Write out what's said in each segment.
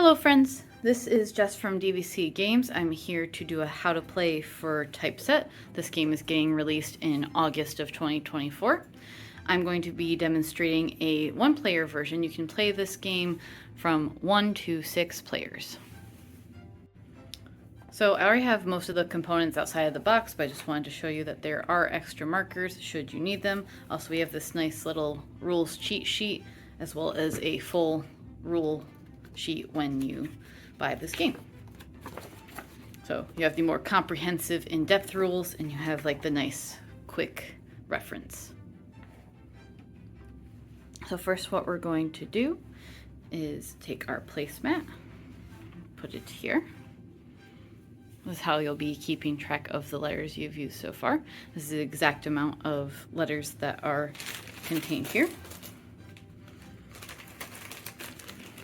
Hello friends, this is Jess from DVC Games. I'm here to do a how to play for Typeset. This game is getting released in August of 2024. I'm going to be demonstrating a one-player version. You can play this game from 1 to 6 players. So I already have most of the components outside of the box, but I just wanted to show you that there are extra markers should you need them. Also, we have this nice little rules cheat sheet, as well as a full rule sheet when you buy this game. So you have the more comprehensive in-depth rules, and you have like the nice quick reference. So first what we're going to do is take our placemat, put it here. This is how you'll be keeping track of the letters you've used so far. This is the exact amount of letters that are contained here.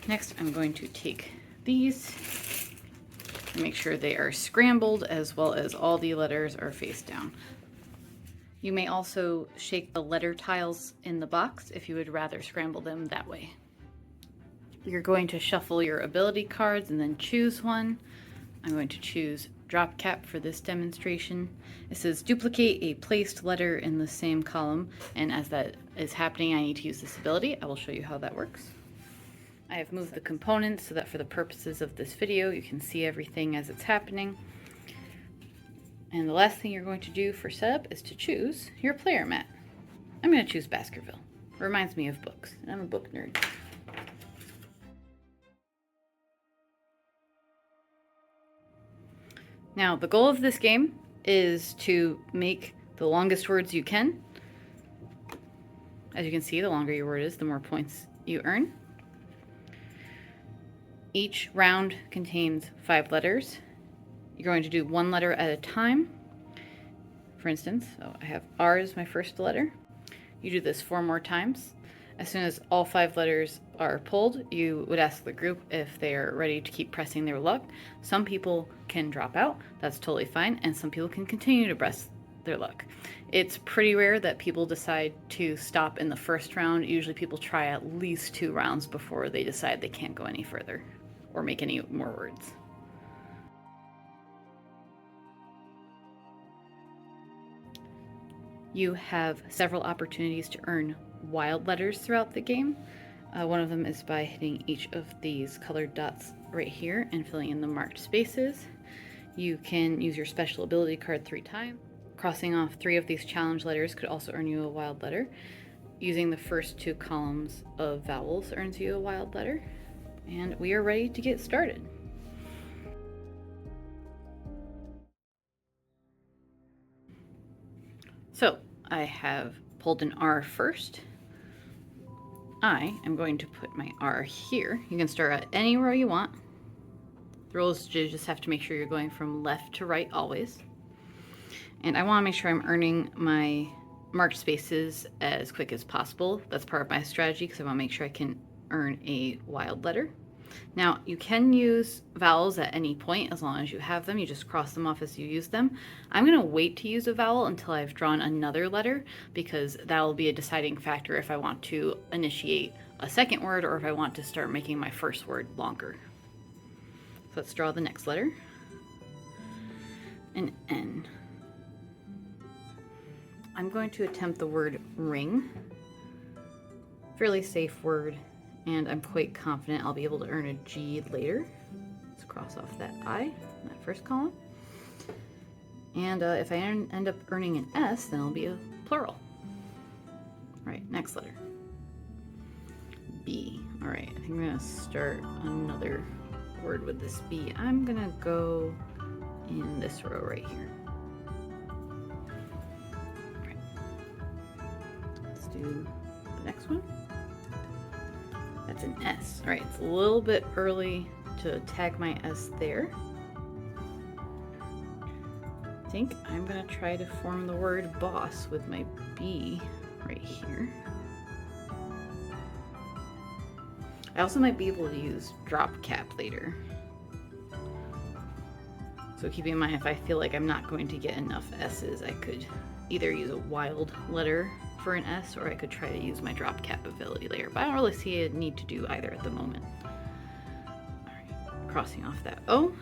Next, I'm going to take these and make sure they are scrambled, as well as all the letters are face down. You may also shake the letter tiles in the box if you would rather scramble them that way. You're going to shuffle your ability cards and then choose one. I'm going to choose drop cap for this demonstration. It says duplicate a placed letter in the same column, and as that is happening, I need to use this ability. I will show you how that works. I have moved the components so that for the purposes of this video, you can see everything as it's happening. And the last thing you're going to do for setup is to choose your player mat. I'm going to choose Baskerville. It reminds me of books, and I'm a book nerd. Now, the goal of this game is to make the longest words you can. As you can see, the longer your word is, the more points you earn. Each round contains 5 letters. You're going to do one letter at a time. For instance, so I have R as my first letter. You do this 4 more times. As soon as all 5 letters are pulled, you would ask the group if they are ready to keep pressing their luck. Some people can drop out, that's totally fine, and some people can continue to press their luck. It's pretty rare that people decide to stop in the first round. Usually people try at least 2 rounds before they decide they can't go any further or make any more words. You have several opportunities to earn wild letters throughout the game. One of them is by hitting each of these colored dots right here and filling in the marked spaces. You can use your special ability card 3 times. Crossing off 3 of these challenge letters could also earn you a wild letter. Using the first 2 columns of vowels earns you a wild letter. And we are ready to get started. So I have pulled an R first. I am going to put my R here. You can start at any row you want. The rule is you just have to make sure you're going from left to right always. And I want to make sure I'm earning my marked spaces as quick as possible. That's part of my strategy because I want to make sure I can earn a wild letter. Now, you can use vowels at any point as long as you have them. You just cross them off as you use them. I'm going to wait to use a vowel until I've drawn another letter, because that will be a deciding factor if I want to initiate a second word or if I want to start making my first word longer. So let's draw the next letter. An N. I'm going to attempt the word ring. Fairly safe word. And I'm quite confident I'll be able to earn a G later. Let's cross off that I in that first column. And if I end up earning an S, then it'll be a plural. All right, next letter. B. All right, I think I'm gonna start another word with this B. I'm gonna go in this row right here. All right. Let's do the next one. That's an S. All right, it's a little bit early to tag my S there. I think I'm gonna try to form the word boss with my B right here. I also might be able to use drop cap later. So keep in mind, if I feel like I'm not going to get enough S's, I could either use a wild letter for an S, or I could try to use my drop cap ability later, but I don't really see a need to do either at the moment. All right. crossing off that O.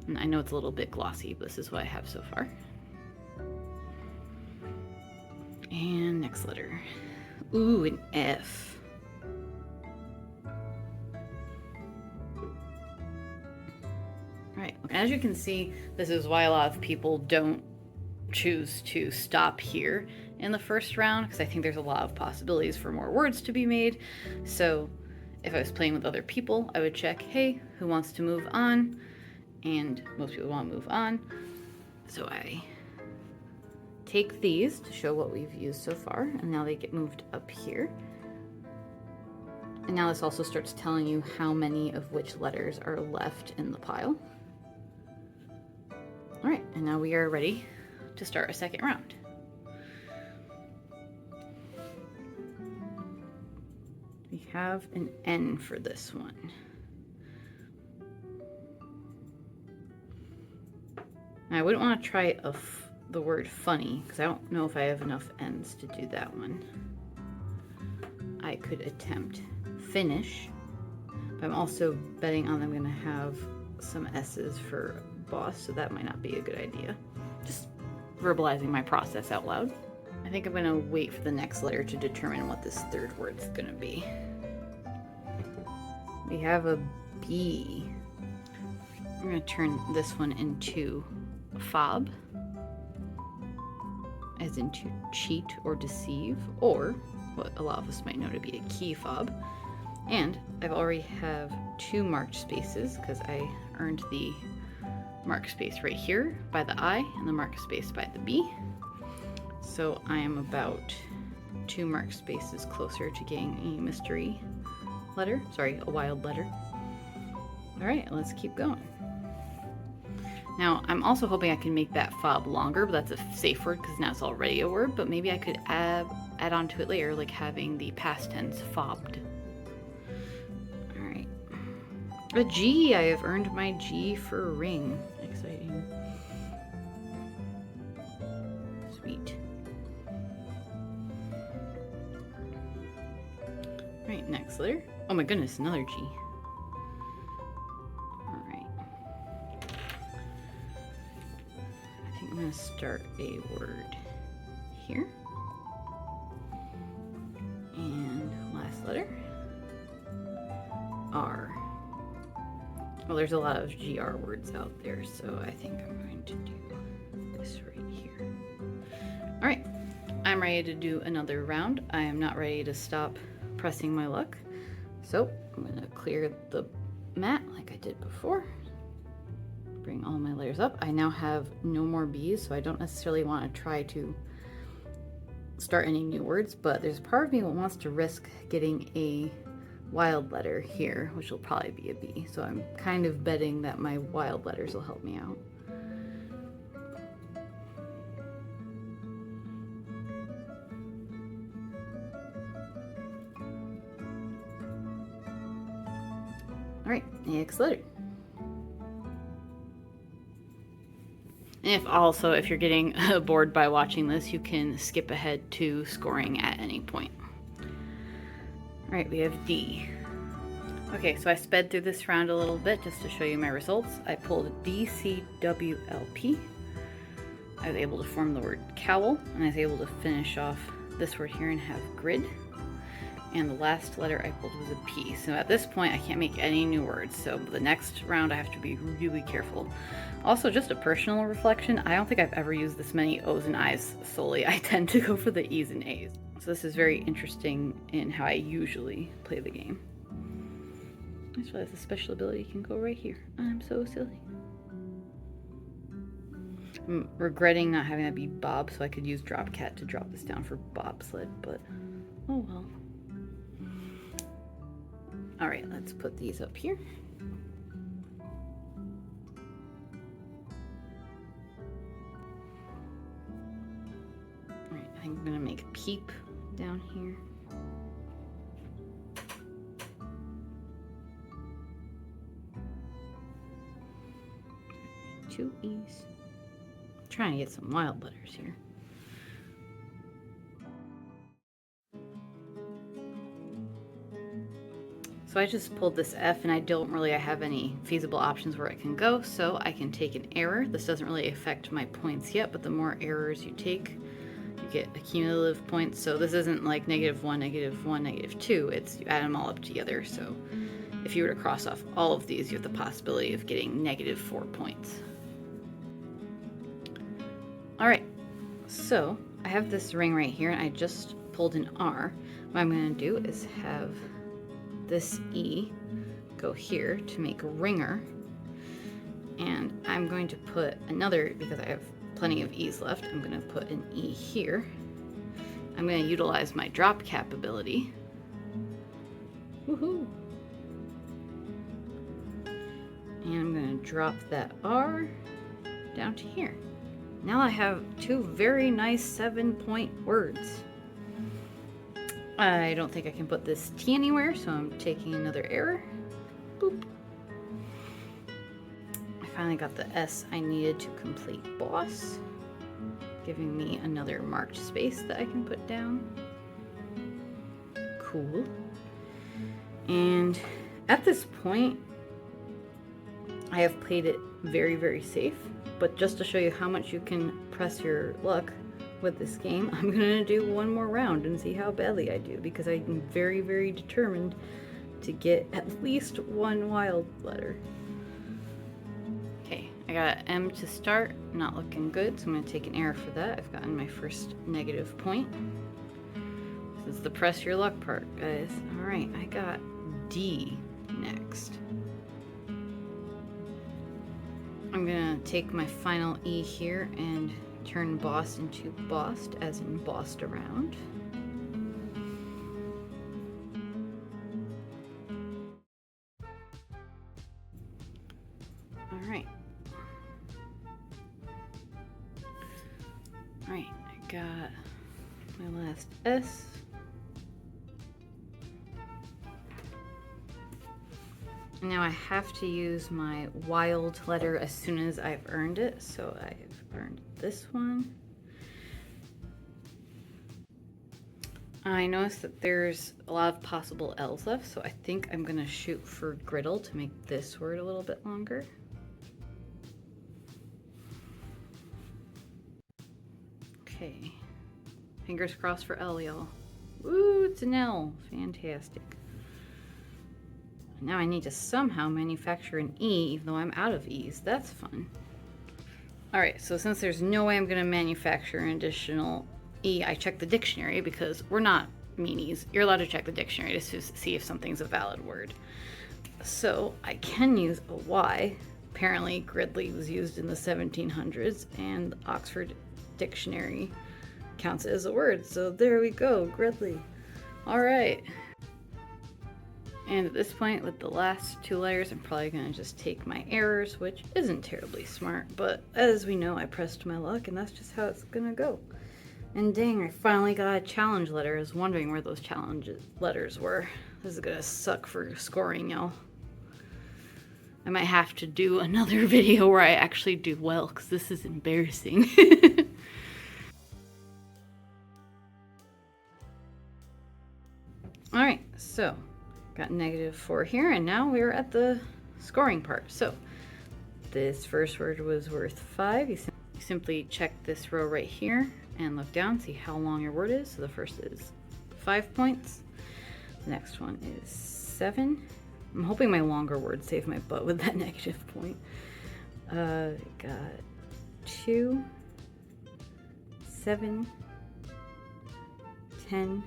And I know it's a little bit glossy, but this is what I have so far. And next letter. Ooh, an F. Alright, as you can see, this is why a lot of people don't choose to stop here in the first round, because I think there's a lot of possibilities for more words to be made. So if I was playing with other people, I would check, hey, who wants to move on? And most people want to move on. So I take these to show what we've used so far, and now they get moved up here. And now this also starts telling you how many of which letters are left in the pile. All right, and now we are ready to start a second round. We have an N for this one. I wouldn't want to try the word funny, because I don't know if I have enough N's to do that one. I could attempt finish, but I'm also betting on I'm going to have some S's for boss, so that might not be a good idea. Just verbalizing my process out loud. I think I'm going to wait for the next letter to determine what this third word's going to be. We have a B. I'm going to turn this one into fob, as in to cheat or deceive, or what a lot of us might know to be a key fob. And I've already have 2 marked spaces because I earned the mark space right here by the I and the mark space by the B. So I am about 2 mark spaces closer to getting a mystery letter, sorry, a wild letter. All right, let's keep going. Now, I'm also hoping I can make that fob longer, but that's a safe word because now it's already a word, but maybe I could add on to it later, like having the past tense fobbed. All right. A G, I have earned my G for ring. Exciting. Sweet. All right, next letter. Oh my goodness, another G. I'm going to start a word here. And last letter. R. Well, there's a lot of GR words out there, so I think I'm going to do this right here. All right, I'm ready to do another round. I am not ready to stop pressing my luck. So I'm going to clear the mat like I did before. Bring all my layers up. I now have no more B's, so I don't necessarily want to try to start any new words, but there's a part of me that wants to risk getting a wild letter here, which will probably be a B. So I'm kind of betting that my wild letters will help me out. All right, next letter. And if you're getting bored by watching this, you can skip ahead to scoring at any point. All right, we have D. Okay, so I sped through this round a little bit just to show you my results. I pulled DCWLP. I was able to form the word cowl, and I was able to finish off this word here and have grid. And the last letter I pulled was a P. So at this point, I can't make any new words. So the next round, I have to be really careful. Also, just a personal reflection, I don't think I've ever used this many O's and I's solely. I tend to go for the E's and A's. So this is very interesting in how I usually play the game. I just realized the special ability can go right here. I'm so silly. I'm regretting not having that be Bob, so I could use drop cat to drop this down for bobsled, but oh well. All right, let's put these up here. All right, I think I'm gonna make a peep down here. Two E's. I'm trying to get some wild letters here. So so I just pulled this F and I don't really have any feasible options where it can go, so I can take an error. This doesn't really affect my points yet, but the more errors you take, you get accumulative points. So this isn't like -1, -1, -2, it's you add them all up together. So if you were to cross off all of these, you have the possibility of getting -4 points. All right, so I have this ring right here and I just pulled an R. What I'm gonna do is have this E go here to make a ringer. And I'm going to put another, because I have plenty of E's left, I'm gonna put an E here. I'm gonna utilize my drop cap ability. Woohoo! And I'm gonna drop that R down to here. Now I have two very nice 7-point words. I don't think I can put this T anywhere, so I'm taking another error. Boop. I finally got the S I needed to complete boss, giving me another marked space that I can put down. Cool. And at this point, I have played it very, very safe, but just to show you how much you can press your luck with this game, I'm gonna do one more round and see how badly I do, because I'm very, very determined to get at least one wild letter. Okay, I got M to start, not looking good, so I'm gonna take an error for that. I've gotten my first negative point. This is the press your luck part, guys. All right, I got D next. I'm gonna take my final E here and turn boss into bossed, as in bossed around. Alright. Alright, I got my last S. Now I have to use my wild letter as soon as I've earned it, so I've earned this one. I noticed that there's a lot of possible L's left, so I think I'm gonna shoot for griddle to make this word a little bit longer. Okay, fingers crossed for L, y'all. Woo, it's an L, fantastic. Now I need to somehow manufacture an E, even though I'm out of E's. That's fun. All right, so since there's no way I'm gonna manufacture an additional E, I checked the dictionary, because we're not meanies. You're allowed to check the dictionary to see if something's a valid word. So I can use a Y. Apparently gridley was used in the 1700s, and the Oxford Dictionary counts it as a word. So there we go, gridley. All right. And at this point, with the last two letters, I'm probably gonna just take my errors, which isn't terribly smart, but as we know, I pressed my luck, and that's just how it's gonna go. And dang, I finally got a challenge letter. I was wondering where those challenge letters were. This is gonna suck for scoring, y'all. I might have to do another video where I actually do well, because this is embarrassing. All right, so got -4 here, and now we're at the scoring part. So this first word was worth 5. You simply check this row right here and look down, see how long your word is. So the first is 5 points. The next one is 7. I'm hoping my longer words save my butt with that negative point. Got 2, 7, 10,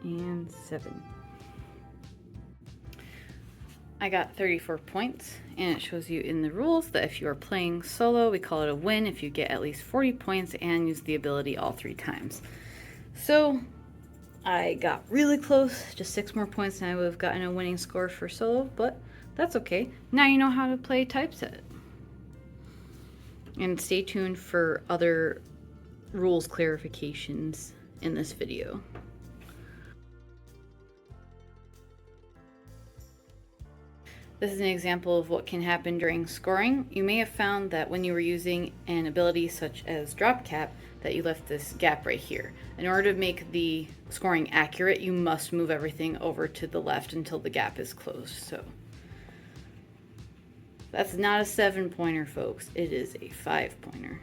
and 7. I got 34 points, and it shows you in the rules that if you are playing solo, we call it a win if you get at least 40 points and use the ability all 3 times. So I got really close, just 6 more points and I would have gotten a winning score for solo, but that's okay. Now you know how to play typeset. And stay tuned for other rules clarifications in this video. This is an example of what can happen during scoring. You may have found that when you were using an ability such as drop cap, that you left this gap right here. In order to make the scoring accurate, you must move everything over to the left until the gap is closed. So that's not a 7-pointer, folks. It is a 5-pointer.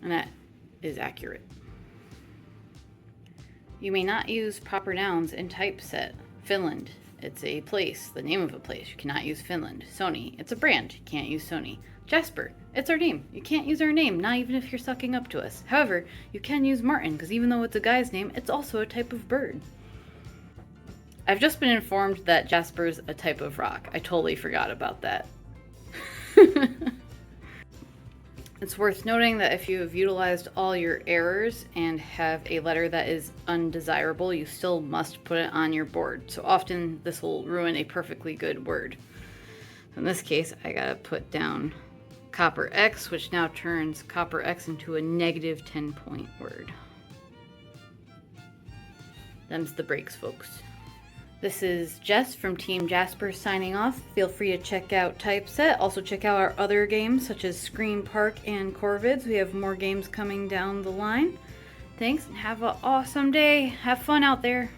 And that is accurate. You may not use proper nouns in typeset. Finland, it's a place, the name of a place. You cannot use Finland. Sony, it's a brand. You can't use Sony. Jasper, it's our name. You can't use our name, not even if you're sucking up to us. However, you can use Martin, because even though it's a guy's name, it's also a type of bird. I've just been informed that Jasper's a type of rock. I totally forgot about that. It's worth noting that if you have utilized all your errors and have a letter that is undesirable, you still must put it on your board. So often this will ruin a perfectly good word. In this case, I gotta put down copper X, which now turns copper X into a negative 10-point word. Them's the breaks, folks. This is Jess from Team Jasper signing off. Feel free to check out TYPESET. Also check out our other games such as Screen Park and Corvids. We have more games coming down the line. Thanks and have an awesome day. Have fun out there.